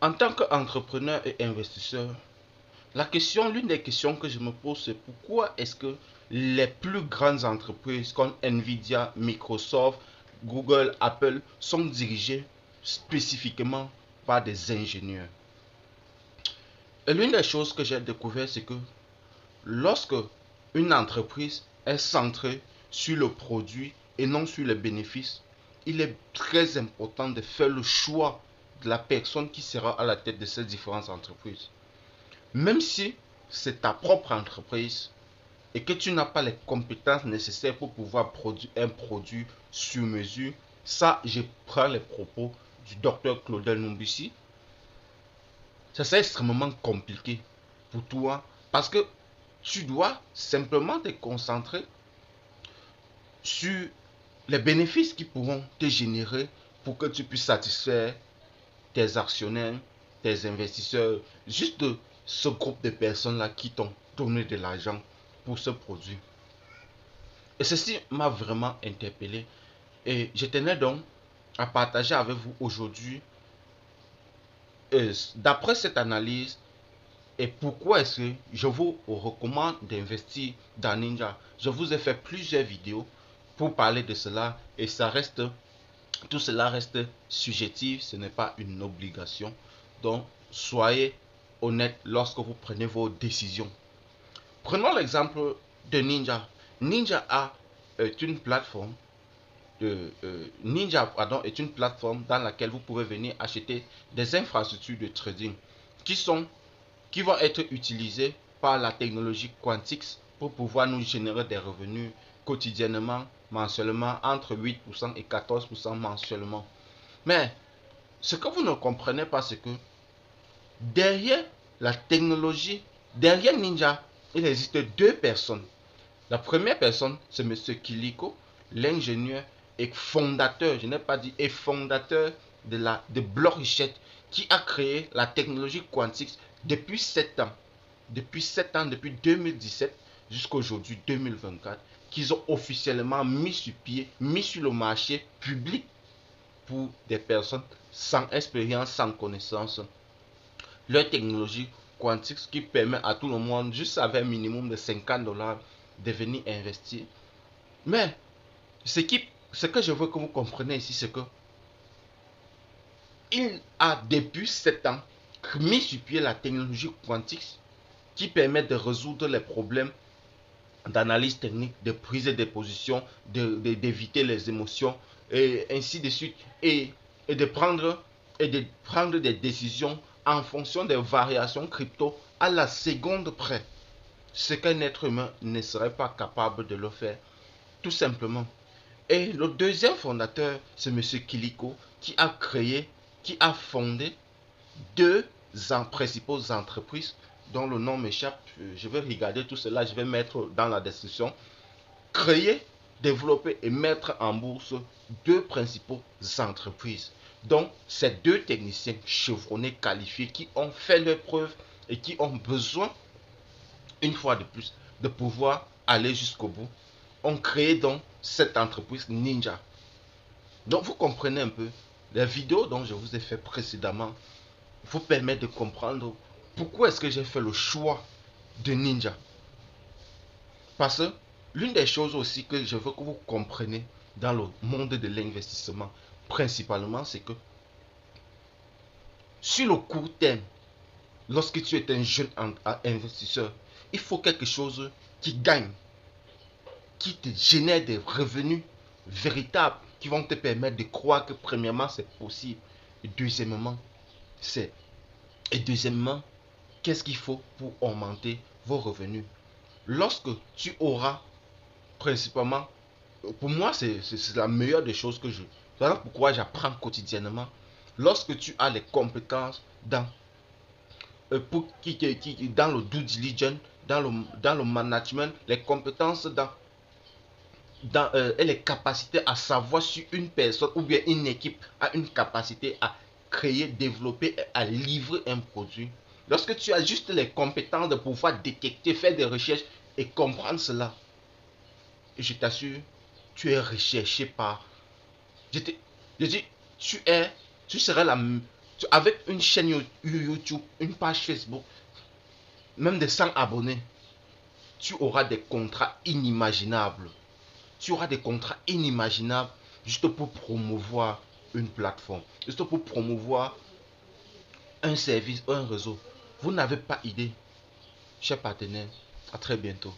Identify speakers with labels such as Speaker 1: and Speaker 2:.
Speaker 1: En tant qu'entrepreneur et investisseur, l'une des questions que je me pose, c'est pourquoi est-ce que les plus grandes entreprises comme Nvidia, Microsoft, Google, Apple sont dirigées spécifiquement par des ingénieurs. Et l'une des choses que j'ai découvert, c'est que lorsque une entreprise est centrée sur le produit et non sur les bénéfices, il est très important de faire le choix de la personne qui sera à la tête de ces différentes entreprises. Même si c'est ta propre entreprise et que tu n'as pas les compétences nécessaires pour pouvoir produire un produit sur mesure, ça, je prends les propos du docteur Claudel Numbissi, ça c'est extrêmement compliqué pour toi parce que tu dois simplement te concentrer sur les bénéfices qui pourront te générer pour que tu puisses satisfaire tes actionnaires, tes investisseurs, juste de ce groupe de personnes-là qui t'ont donné de l'argent pour ce produit. Et ceci m'a vraiment interpellé. Et je tenais donc à partager avec vous aujourd'hui, d'après cette analyse, et pourquoi est-ce que je vous recommande d'investir dans Ninja. Je vous ai fait plusieurs vidéos pour parler de cela et tout cela reste subjectif, ce n'est pas une obligation. Donc, soyez honnête lorsque vous prenez vos décisions. Prenons l'exemple de Ninja. Ninja est une plateforme est une plateforme dans laquelle vous pouvez venir acheter des infrastructures de trading qui vont être utilisées par la technologie Quantix pour pouvoir nous générer des revenus quotidiennement, mensuellement, entre 8% et 14% mensuellement. Mais ce que vous ne comprenez pas, c'est que derrière la technologie, derrière Ninja, il existe deux personnes. La première personne, c'est Monsieur Kiliko, l'ingénieur et fondateur, je n'ai pas dit, et fondateur de Blockchain, qui a créé la technologie Quantix depuis 7 ans. Depuis 7 ans, depuis 2017 jusqu'à aujourd'hui 2024, qu'ils ont officiellement mis sur pied, mis sur le marché public pour des personnes sans expérience, sans connaissance. Leur technologie Quantix qui permet à tout le monde, juste avec un minimum de 50 dollars, de venir investir. Mais ce que je veux que vous compreniez ici, c'est que il a depuis 7 ans mis sur pied la technologie Quantix qui permet de résoudre les problèmes d'analyse technique, de prise de position, d'éviter les émotions, et ainsi de suite, de prendre des décisions en fonction des variations crypto à la seconde près. Ce qu'un être humain ne serait pas capable de le faire, tout simplement. Et le deuxième fondateur, c'est Monsieur Kiliko, qui a fondé deux principaux entreprises dont le nom m'échappe. Je vais regarder tout cela, je vais mettre dans la description. Créer, développer et mettre en bourse deux principaux entreprises. Donc, ces deux techniciens chevronnés, qualifiés, qui ont fait leurs preuves et qui ont besoin, une fois de plus, de pouvoir aller jusqu'au bout, ont créé donc cette entreprise Ninja. Donc, vous comprenez un peu, les vidéos dont je vous ai fait précédemment vous permettent de comprendre pourquoi est-ce que j'ai fait le choix de Ninja. Parce que l'une des choses aussi que je veux que vous compreniez dans le monde de l'investissement, principalement, c'est que sur le court terme, lorsque tu es un jeune investisseur, il faut quelque chose qui gagne, qui te génère des revenus véritables, qui vont te permettre de croire que premièrement c'est possible. Et deuxièmement, qu'est-ce qu'il faut pour augmenter vos revenus? Lorsque tu auras principalement, pour moi c'est la meilleure des choses que je... Voilà pourquoi j'apprends quotidiennement. Lorsque tu as les compétences dans, dans le due diligence, dans le management, les compétences et les capacités à savoir si une personne ou bien une équipe a une capacité à créer, développer et à livrer un produit. Lorsque tu as juste les compétences de pouvoir détecter, faire des recherches et comprendre cela, je t'assure, tu es recherché par... Je dis, tu seras Avec une chaîne YouTube, une page Facebook, même de 100 abonnés, tu auras des contrats inimaginables. Tu auras des contrats inimaginables juste pour promouvoir une plateforme, juste pour promouvoir un service, un réseau. Vous n'avez pas idée. Chers partenaires, à très bientôt.